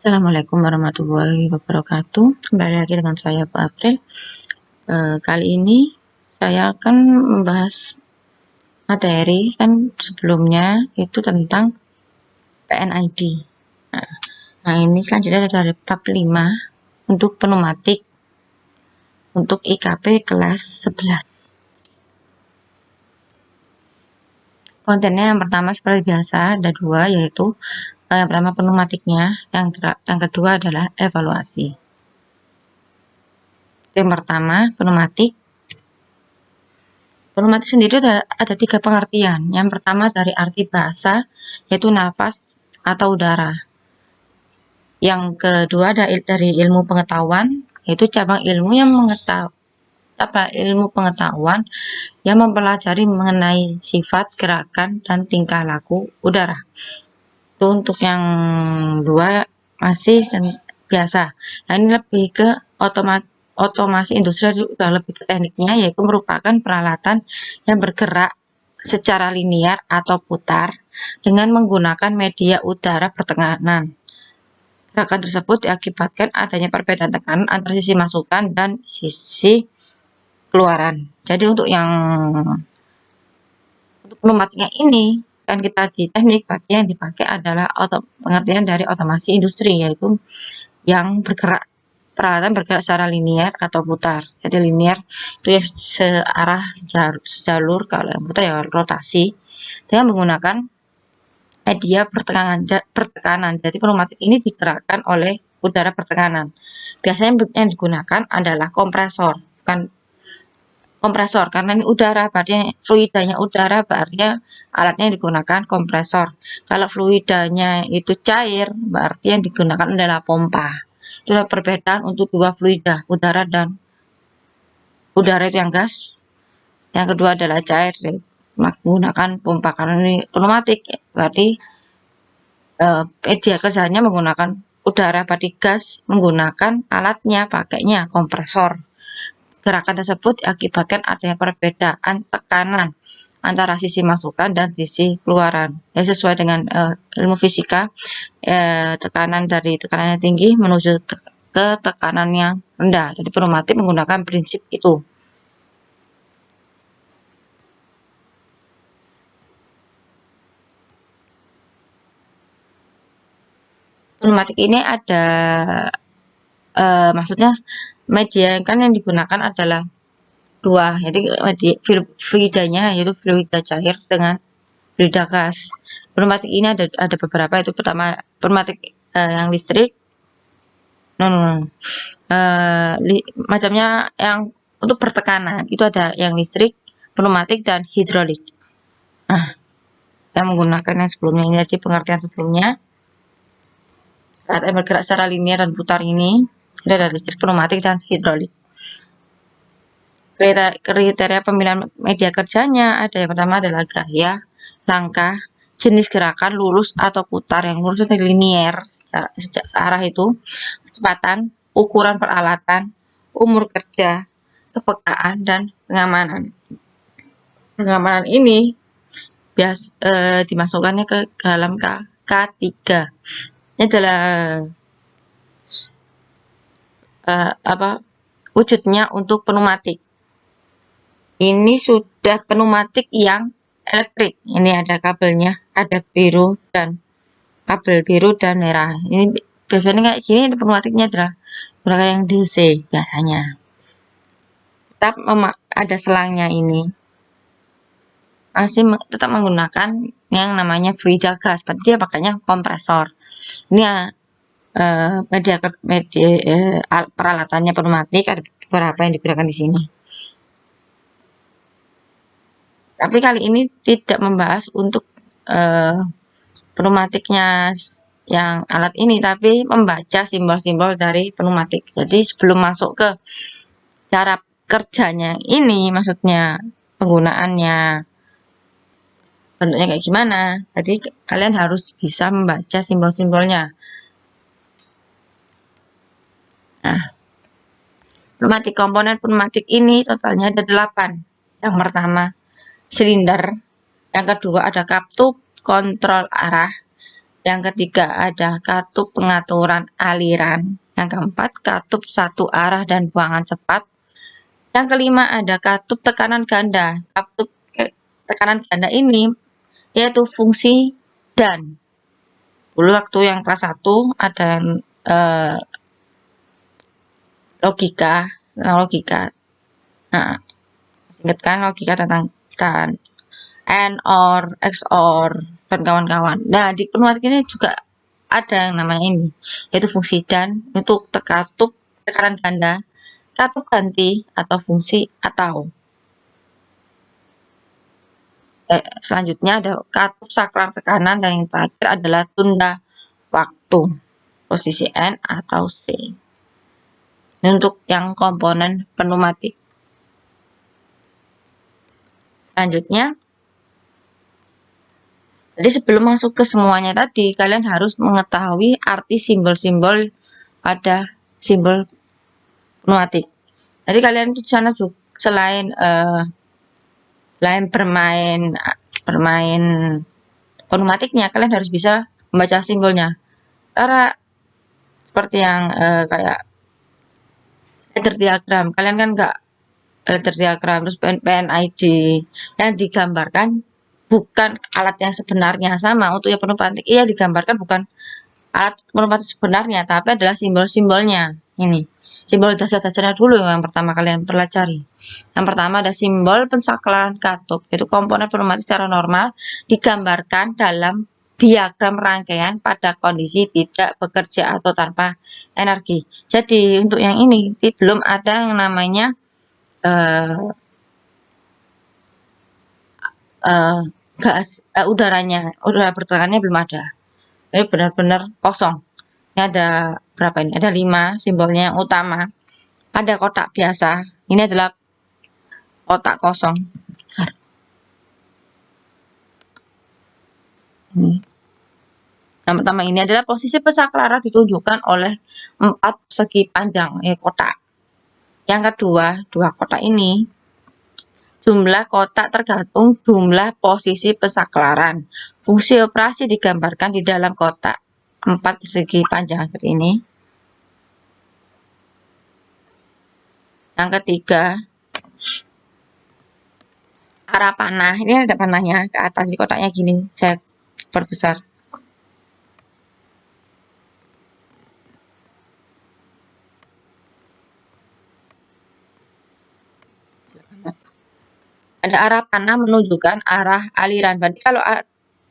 Assalamualaikum warahmatullahi wabarakatuh. Kembali lagi dengan saya Bu April. Kali ini saya akan membahas materi kan sebelumnya itu tentang PNID. Nah, ini selanjutnya dari bab 5 untuk pneumatik untuk IKP kelas 11. Kontennya yang pertama seperti biasa ada dua, yaitu yang pertama pneumatiknya, yang kedua adalah evaluasi. Yang pertama pneumatik. Pneumatik sendiri ada tiga pengertian. Yang pertama dari arti bahasa, yaitu nafas atau udara. Yang kedua dari ilmu pengetahuan, yaitu cabang ilmu yang ilmu pengetahuan yang mempelajari mengenai sifat, gerakan, dan tingkah laku udara. Itu untuk yang dua masih biasa. Nah, ini lebih ke otomasi industri, sudah lebih ke tekniknya, yaitu merupakan peralatan yang bergerak secara linear atau putar dengan menggunakan media udara bertekanan. Gerakan tersebut diakibatkan adanya perbedaan tekanan antara sisi masukan dan sisi keluaran. Jadi untuk pneumatiknya ini kan kita di teknik, berarti yang dipakai adalah pengertian dari otomasi industri, yaitu yang bergerak, peralatan bergerak secara linear atau putar. Jadi linear itu ya searah, sejalur, kalau yang putar ya rotasi, dengan menggunakan media bertekanan. Jadi pneumatik ini digerakkan oleh udara bertekanan. Biasanya yang digunakan adalah kompresor, bukan kompresor, karena ini udara, berarti fluidanya udara, berarti alatnya yang digunakan kompresor. Kalau fluidanya itu cair, berarti yang digunakan adalah pompa. Itulah perbedaan untuk dua fluida, udara dan udara itu yang gas, yang kedua adalah cair, menggunakan pompa. Karena ini pneumatik, berarti media kerjanya menggunakan udara, berarti gas, menggunakan alatnya, pakainya kompresor. Gerakan tersebut diakibatkan adanya perbedaan tekanan antara sisi masukan dan sisi keluaran. Ya, sesuai dengan ilmu fisika, tekanan dari tekanan yang tinggi menuju ke tekanan yang rendah. Jadi pneumatik menggunakan prinsip itu. Pneumatik ini ada maksudnya media kan yang digunakan adalah dua, jadi fluidanya yaitu fluida cair dengan fluida gas. Pneumatik ini ada beberapa, itu pertama pneumatik yang listrik, macamnya yang untuk bertekanan itu ada yang listrik, pneumatik, dan hidrolik. Nah, yang menggunakan yang sebelumnya ini tadi pengertian sebelumnya, alat yang bergerak secara linear dan putar ini itu ada listrik, pneumatik, dan hidrolik. Kriteria pemilihan media kerjanya ada yang pertama adalah gaya, langkah, jenis gerakan, lurus atau putar. Yang lurus itu linear, searah itu, kecepatan, ukuran peralatan, umur kerja, kepekaan, dan pengamanan. Pengamanan ini dimasukkannya ke dalam K3. Ini adalah wujudnya untuk pneumatik. Ini sudah pneumatik yang elektrik. Ini ada kabelnya, ada biru dan kabel biru dan merah. Ini biasanya kayak gini, pneumatiknya adalah yang DC biasanya. Tetap ada selangnya ini. Masih tetap menggunakan yang namanya fluida gas, berarti dia pakainya kompresor. Ini peralatannya pneumatik, ada beberapa yang digunakan di sini. Tapi kali ini tidak membahas untuk pneumatiknya yang alat ini, tapi membaca simbol-simbol dari pneumatik. Jadi sebelum masuk ke cara kerjanya ini, maksudnya penggunaannya, bentuknya kayak gimana, jadi kalian harus bisa membaca simbol-simbolnya. Nah, pneumatik, komponen pneumatik ini totalnya ada 8. Yang pertama silinder, yang kedua ada kap tub kontrol arah, Yang ketiga ada katup pengaturan aliran. Yang keempat katup satu arah dan buangan cepat. Yang kelima ada katup tekanan ganda. Katup tekanan ganda ini yaitu fungsi dan. Dulu waktu yang kelas 1 ada logika. Nah, ingat kan logika tentang kan AND, OR, XOR, dan kawan-kawan. Nah, di pneumatik ini juga ada yang namanya ini, yaitu fungsi dan untuk katup tekanan ganda, katup ganti, atau fungsi atau. Selanjutnya ada katup saklar tekanan, dan yang terakhir adalah tunda waktu, posisi N atau C. Ini untuk yang komponen pneumatik. Selanjutnya, jadi sebelum masuk ke semuanya tadi, kalian harus mengetahui arti simbol-simbol pada simbol pneumatik. Jadi kalian di sana juga selain bermain pneumatiknya, kalian harus bisa membaca simbolnya. Karena seperti yang kayak letter diagram, kalian kan nggak letter diagram terus PNID yang digambarkan bukan alat yang sebenarnya. Sama untuk yang pneumatik, iya digambarkan bukan alat pneumatik sebenarnya, tapi adalah simbol-simbolnya. Ini simbol dasar-dasarnya dulu yang pertama kalian pelajari. Yang pertama ada simbol pensaklaran katup, yaitu komponen pneumatik secara normal digambarkan dalam diagram rangkaian pada kondisi tidak bekerja atau tanpa energi. Jadi untuk yang ini belum ada yang namanya udara bertekanannya belum ada. Ini benar-benar kosong. Ini ada berapa ini? Ada 5 simbolnya yang utama. Ada kotak biasa. Ini adalah kotak kosong. Ini. Yang pertama ini adalah posisi pensaklaran ditunjukkan oleh 4 segi panjang kotak. Yang kedua, 2 kotak ini jumlah kotak tergantung jumlah posisi pensaklaran. Fungsi operasi digambarkan di dalam kotak 4 persegi panjang seperti ini. Yang ketiga, arah panah. Ini ada panahnya ke atas di kotaknya gini. Saya perbesar. Ada arah panah menunjukkan arah aliran. Berarti kalau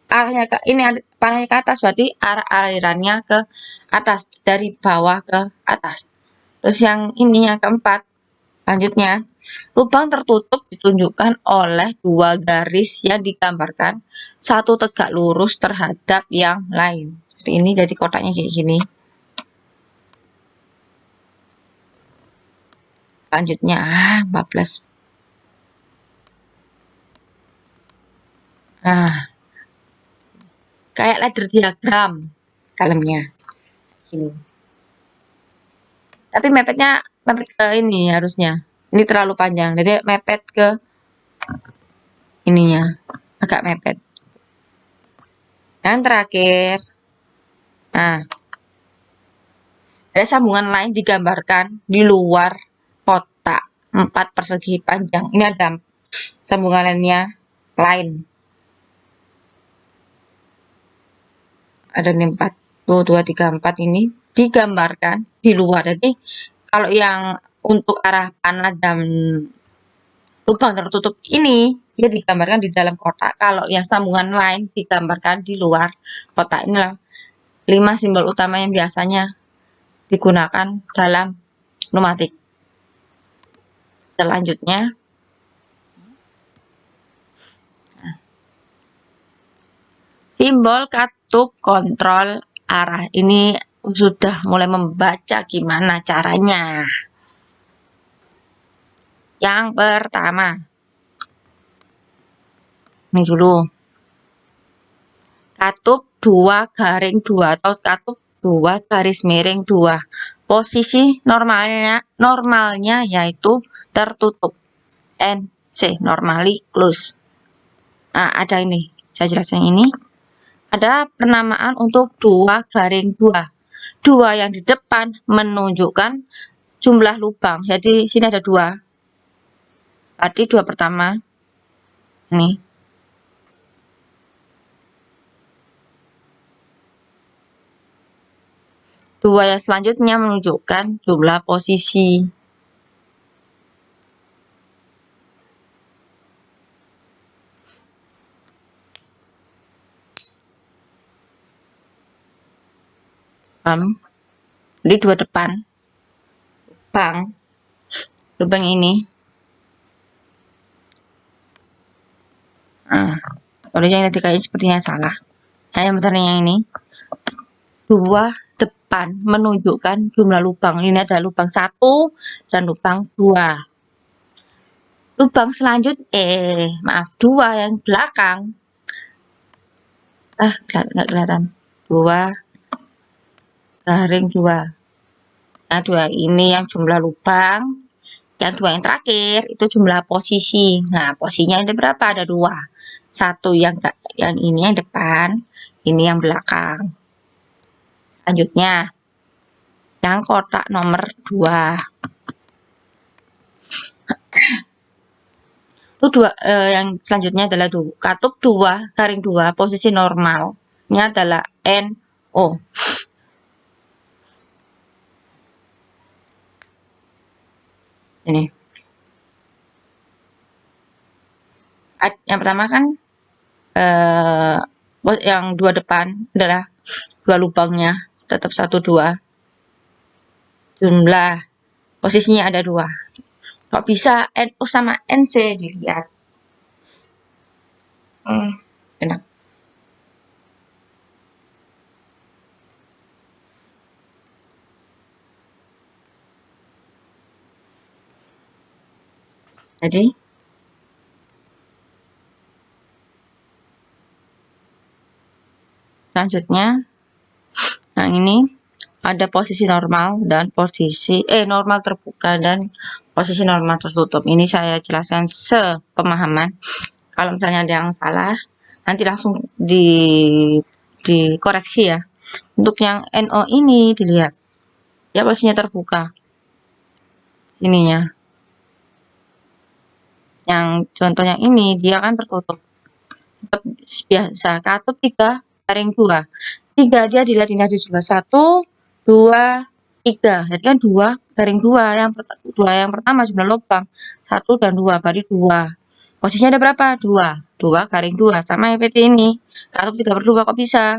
arahnya ke ini, panahnya ke atas, berarti arah alirannya ke atas, dari bawah ke atas. Terus yang ini yang keempat, selanjutnya lubang tertutup ditunjukkan oleh 2 garis yang digambarkan satu tegak lurus terhadap yang lain. Seperti ini, jadi kotaknya kayak gini. Selanjutnya 14. Nah, kayak ladder diagram dalamnya gini. Tapi mepet ke ini harusnya. Ini terlalu panjang, jadi mepet ke ininya, agak mepet. Yang terakhir, nah, ada sambungan lain digambarkan di luar kotak 4 persegi panjang. Ini ada sambungan lainnya lain. Ada 4, 2, 3, 4 ini digambarkan di luar. Jadi kalau yang untuk arah panah dan lubang tertutup ini dia digambarkan di dalam kotak. Kalau yang sambungan lain digambarkan di luar kotak. Inilah 5 simbol utama yang biasanya digunakan dalam pneumatik. Selanjutnya, simbol katup kontrol arah. Ini sudah mulai membaca gimana caranya. Yang pertama, ini dulu. Katup 2 garing 2 atau katup 2 garis miring 2. Posisi normalnya yaitu tertutup. NC, normally close. Nah, ada ini. Saya jelaskan ini. Ada penamaan untuk 2 garing 2. 2 yang di depan menunjukkan jumlah lubang. Jadi sini ada 2. Tadi 2 pertama. Nih. 2 yang selanjutnya menunjukkan jumlah posisi. Jadi 2 depan. Lubang ini. Kalau yang tadi kayaknya sepertinya salah. Yang benar yang ini. 2 depan menunjukkan jumlah lubang. Ini ada lubang 1 dan lubang 2. Lubang selanjutnya, 2 yang belakang. Nggak kelihatan. 2 garing 2. Nah, 2 ini yang jumlah lubang. Yang 2 yang terakhir itu jumlah posisi. Nah, posisinya ada berapa? Ada 2. 1 yang ini yang depan, ini yang belakang. Selanjutnya, yang kotak nomor 2. Itu yang selanjutnya adalah katup 2 garing 2, posisi normalnya adalah NO. Ini. Yang pertama kan yang 2 depan adalah 2 lubangnya, tetap 1 2. Jumlah posisinya ada 2. Kok bisa NO sama NC dilihat? Enak. Jadi selanjutnya yang ini ada posisi normal dan posisi normal terbuka dan posisi normal tertutup. Ini saya jelaskan sepemahaman. Kalau misalnya ada yang salah, nanti langsung dikoreksi ya. Untuk yang NO ini dilihat, ya posisinya terbuka. Ininya. Yang contoh yang ini dia kan tertutup. Biasa katup 3 garing 2. 3 dia dilihat ini ada jumlah 1, 2, 3. Jadi kan 2 garing 2. Yang pertama jumlah lubang 1 dan 2, berarti 2. Posisinya ada berapa? 2. 2 garing 2 sama seperti ini. Katup 3/2 kok bisa?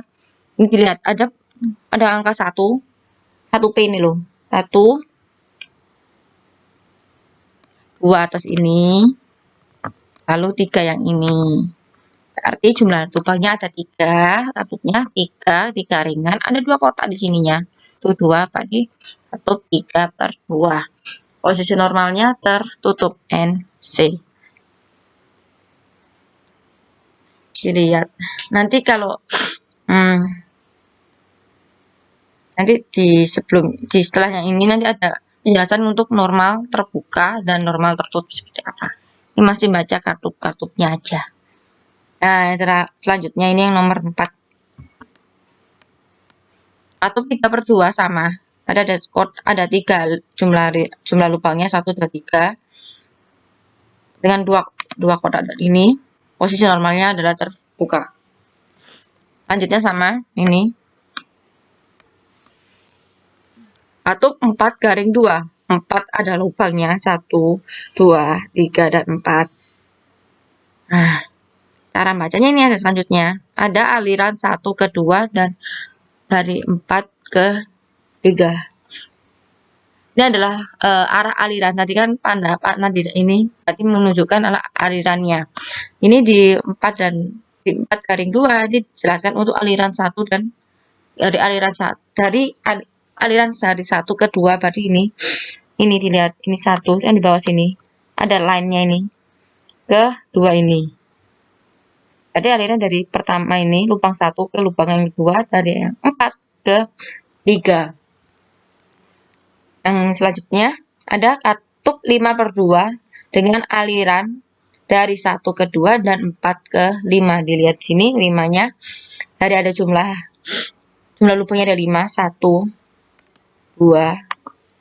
Ini dilihat ada angka 1. 1P ini loh. 1 2 atas ini. Lalu 3 yang ini. Berarti jumlah lubangnya ada 3, katupnya 3 ringan, ada 2 kotak di sininya. Itu 2, berarti katup 3/2. Posisi normalnya tertutup NC. Dilihat. Nanti kalau nanti di setelah yang ini nanti ada penjelasan untuk normal terbuka dan normal tertutup seperti apa. Ini masih baca katup-katupnya aja. Nah, selanjutnya ini yang nomor 4. Katup 3/2 sama. Ada 3 jumlah lubangnya 1 2 3. Dengan 2 kotak ini, posisi normalnya adalah terbuka. Lanjutnya sama ini. Katup 4 garing 2. 4 ada lubangnya 1 2 3 dan 4. Nah, cara bacanya ini ada selanjutnya. Ada aliran 1 ke 2 dan dari 4 ke 3. Ini adalah arah aliran. Tadi kan Pak Nadir ini tadi menunjukkan alirannya. Ini di 4 dan di 4 garing 2 dijelaskan untuk aliran 1 dan dari aliran 1 dari aliran dari 1 ke 2 berarti ini dilihat ini 1 yang di bawah sini ada line-nya ini ke 2 ini. Jadi aliran dari pertama ini lubang 1 ke lubang yang kedua, dari yang 4 ke 3. Yang selanjutnya ada katup 5/2 dengan aliran dari 1 ke 2 dan 4 ke 5. Dilihat sini 5-nya. Dari ada jumlah lubangnya ada 5, 1, 2,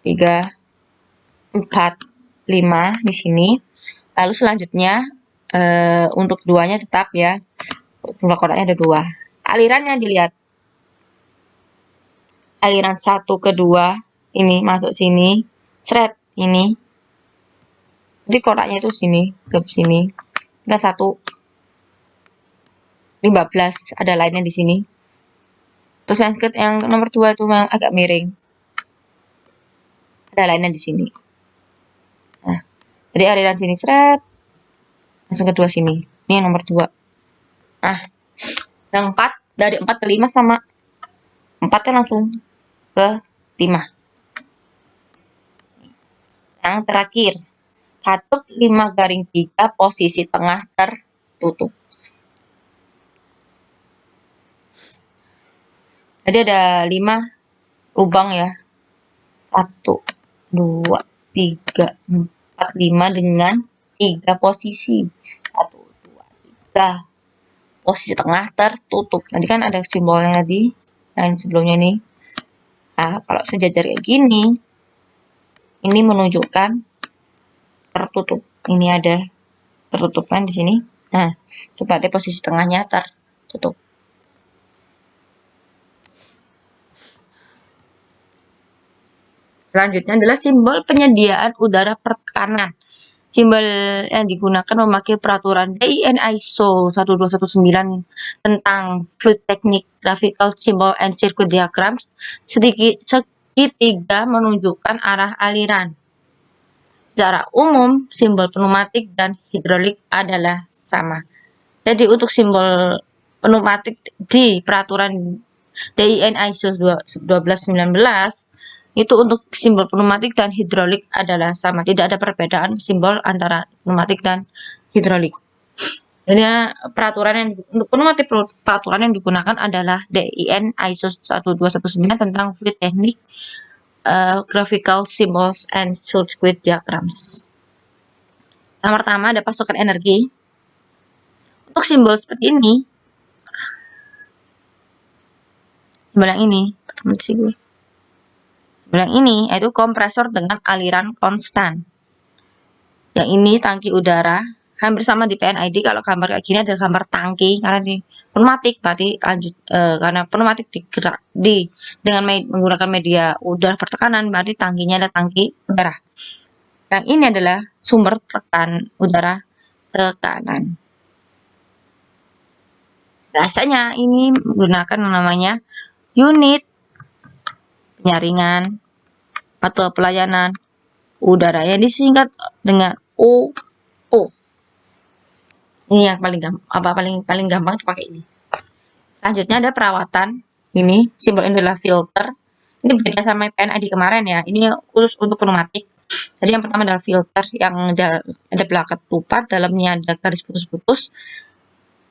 3, 4, 5 di sini. Lalu selanjutnya untuk 2-nya tetap ya. Jumlah kotaknya ada 2. Alirannya dilihat. Aliran 1 ke 2 ini masuk sini, seret ini. Jadi kotaknya itu sini ke sini. Kan 1 15 ada lainnya di sini. Terus yang nomor 2 itu yang agak miring. Ada lainnya di sini. Nah, jadi aliran sini seret langsung ke 2 sini. Ini yang nomor 2. Nah, yang 4 dari 4 ke 5 sama 4 kan langsung ke 5. Yang terakhir, katup 5-3 posisi tengah tertutup. Jadi ada 5 lubang ya. 1, 2, 3, 4, 5 dengan 3 posisi. 1, 2, 3. Posisi tengah tertutup. Nanti kan ada simbolnya tadi yang sebelumnya ini. Nah, kalau sejajar kayak gini, ini menunjukkan tertutup. Ini ada tertutupan di sini. Nah, coba deh posisi tengahnya tertutup. Selanjutnya adalah simbol penyediaan udara pertekanan. Simbol yang digunakan memakai peraturan DIN ISO 12219 tentang fluid technique, graphical symbol and circuit diagrams. Segitiga menunjukkan arah aliran. Secara umum, simbol pneumatik dan hidrolik adalah sama. Jadi untuk simbol pneumatik di peraturan DIN ISO 1219 itu untuk simbol pneumatik dan hidrolik adalah sama. Tidak ada perbedaan simbol antara pneumatik dan hidrolik. Jadi untuk pneumatik peraturan yang digunakan adalah DIN ISO 1219 tentang fluid technique, graphical symbols and circuit diagrams. Yang pertama ada pasokan energi. Untuk simbol seperti ini, simbol yang ini, yang ini yaitu kompresor dengan aliran konstan. Yang ini tangki udara, hampir sama di PNID. Kalau gambar kayak gini adalah gambar tangki, karena di pneumatik berarti lanjut karena pneumatik digerak dengan menggunakan media udara pertekanan, berarti tangkinya ada tangki udara. Yang ini adalah sumber udara tekanan. Biasanya ini menggunakan namanya unit penyaringan atau pelayanan udara yang disingkat dengan UU. Ini yang paling gampang pakai ini. Selanjutnya ada perawatan. Ini simbol ini adalah filter. Ini beda sama PNID kemarin ya. Ini khusus untuk pneumatik. Jadi yang pertama adalah filter yang ada belakang ketupat, dalamnya ada garis putus-putus.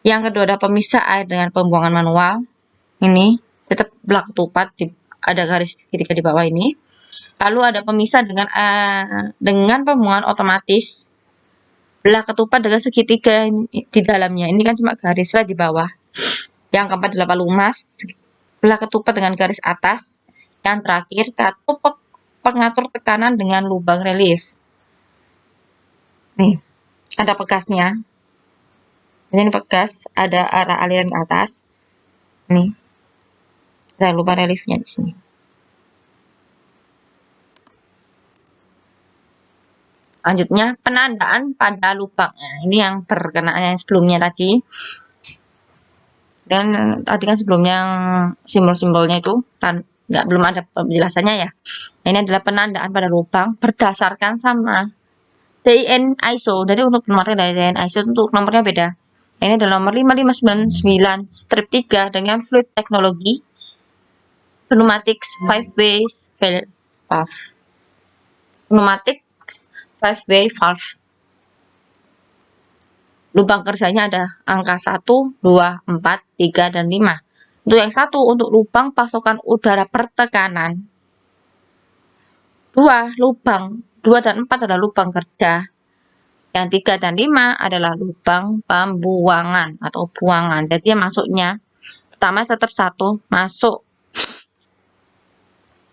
Yang kedua ada pemisah air dengan pembuangan manual. Ini tetap belakang ketupat, ada garis segitiga di bawah ini. Lalu ada pemisah dengan pembuangan otomatis. Belah ketupat dengan segitiga di dalamnya. Ini kan cuma garis lah di bawah. Yang keempat adalah pelumas. Belah ketupat dengan garis atas. Yang terakhir katup pengatur tekanan dengan lubang relief. Nih, ada pegasnya. Ini pegas, ada arah aliran ke atas. Nih, ada lubang reliefnya di sini. Selanjutnya, penandaan pada lubang. Nah, ini yang perkenaan yang sebelumnya tadi. Dan tadi kan sebelumnya simbol-simbolnya itu belum ada penjelasannya ya. Nah, ini adalah penandaan pada lubang berdasarkan sama DIN ISO. Jadi untuk nomornya dari DIN ISO untuk nomornya beda. Nah, ini adalah nomor 5599 strip 3 dengan fluid teknologi pneumatic 5-way valve. Pneumatic 5-way valve. Lubang kerjanya ada angka 1, 2, 4, 3, dan 5. Untuk yang 1, untuk lubang pasokan udara pertekanan. 2 dan 4 adalah lubang kerja. Yang 3 dan 5 adalah lubang pembuangan atau buangan. Jadi masuknya pertama tetap 1 masuk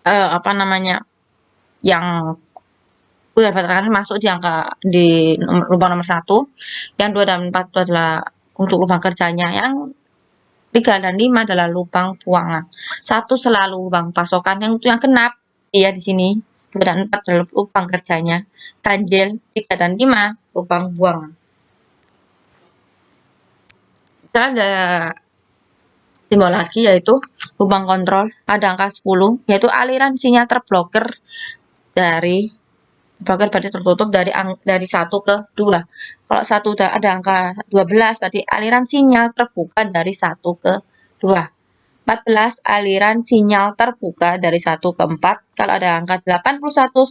apa namanya, yang udah tekanan masuk di angka di lubang nomor 1. Yang 2 dan 4 itu adalah untuk lubang kerjanya. Yang 3 dan 5 adalah lubang buangan. 1 selalu lubang pasokan, yang itu yang genap iya di sini. 2 dan 4 adalah lubang kerjanya. Ganjil 3 dan 5 lubang buangan. Setelah ada simbol lagi yaitu lubang kontrol, ada angka 10 yaitu aliran sinyal terblokir dari blokir berarti tertutup dari 1 ke 2. Kalau 1 udah ada angka 12 berarti aliran sinyal terbuka dari 1 ke 2. 14 aliran sinyal terbuka dari 1 ke 4. Kalau ada angka 81,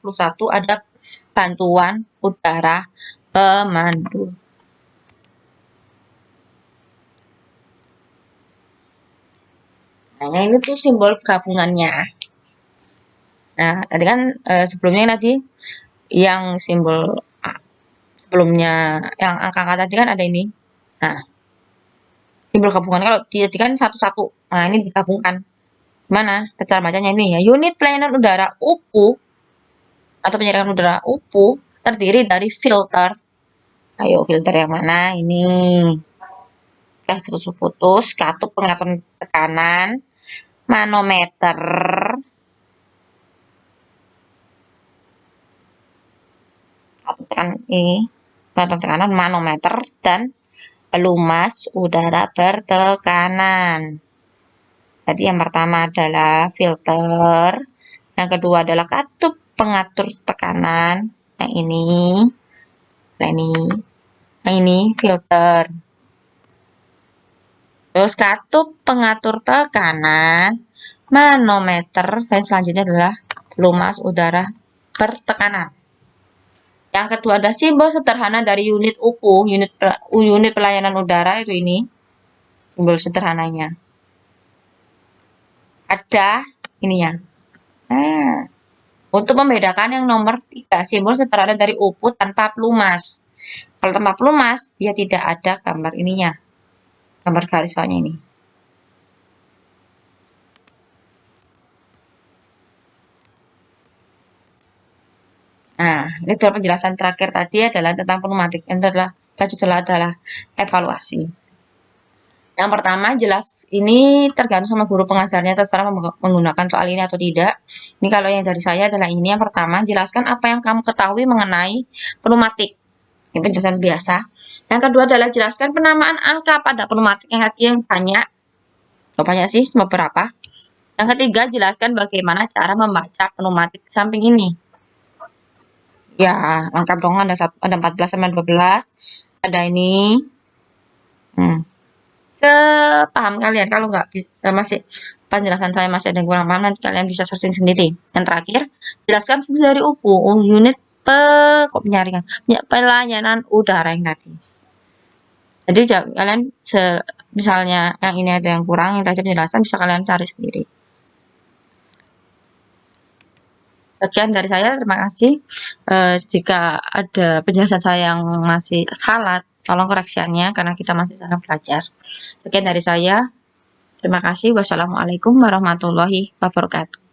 91 ada bantuan udara pemandu. Nah, ini tuh simbol gabungannya. Nah, tadi kan sebelumnya tadi yang simbol sebelumnya yang angka-angka tadi kan ada ini. Nah, simbol gabungan kalau dia kan satu-satu. Nah, ini digabungkan. Gimana? Cara bacanya ini ya. Unit pelayanan udara UPU atau penyerangan udara UPU terdiri dari filter. Ayo, filter yang mana? Ini. Putus-putus, katup pengatur tekanan, manometer, pengatur tekanan, manometer, dan pelumas udara bertekanan. Jadi yang pertama adalah filter, yang kedua adalah katup pengatur tekanan, yang ini, yang ini filter. Terus katup pengatur tekanan, manometer, dan selanjutnya adalah pelumas udara bertekanan. Yang kedua ada simbol sederhana dari unit UPU, unit pelayanan udara itu ini, simbol sederhananya. Ada ininya. Nah, untuk membedakan yang nomor 3, simbol sederhana dari UPU tanpa pelumas. Kalau tanpa pelumas, dia tidak ada gambar ininya, gambar garis bawahnya ini. Nah, ini adalah penjelasan terakhir tadi adalah tentang pneumatik. Ini adalah evaluasi. Yang pertama jelas ini tergantung sama guru pengajarnya, terserah menggunakan soal ini atau tidak. Ini kalau yang dari saya adalah ini. Yang pertama, jelaskan apa yang kamu ketahui mengenai pneumatik. Ini penjelasan biasa. Yang kedua adalah jelaskan penamaan angka pada pneumatik yang banyak. Banyak sih, cuma berapa. Yang ketiga, jelaskan bagaimana cara membaca pneumatik samping ini. Ya, lengkap dong, ada 14 sampai 12. Ada ini. Sepaham kalian. Kalau nggak masih penjelasan saya masih ada yang kurang paham, nanti kalian bisa searching sendiri. Yang terakhir, jelaskan fungsi dari UPU, unit penyaringan, pelayanan udara yang tadi. Jadi kalian misalnya yang ini ada yang kurang, yang tadi penjelasan bisa kalian cari sendiri. Sekian dari saya, terima kasih. Jika ada penjelasan saya yang masih salah, tolong koreksiannya karena kita masih sedang belajar. Sekian dari saya. Terima kasih. Wassalamualaikum warahmatullahi wabarakatuh.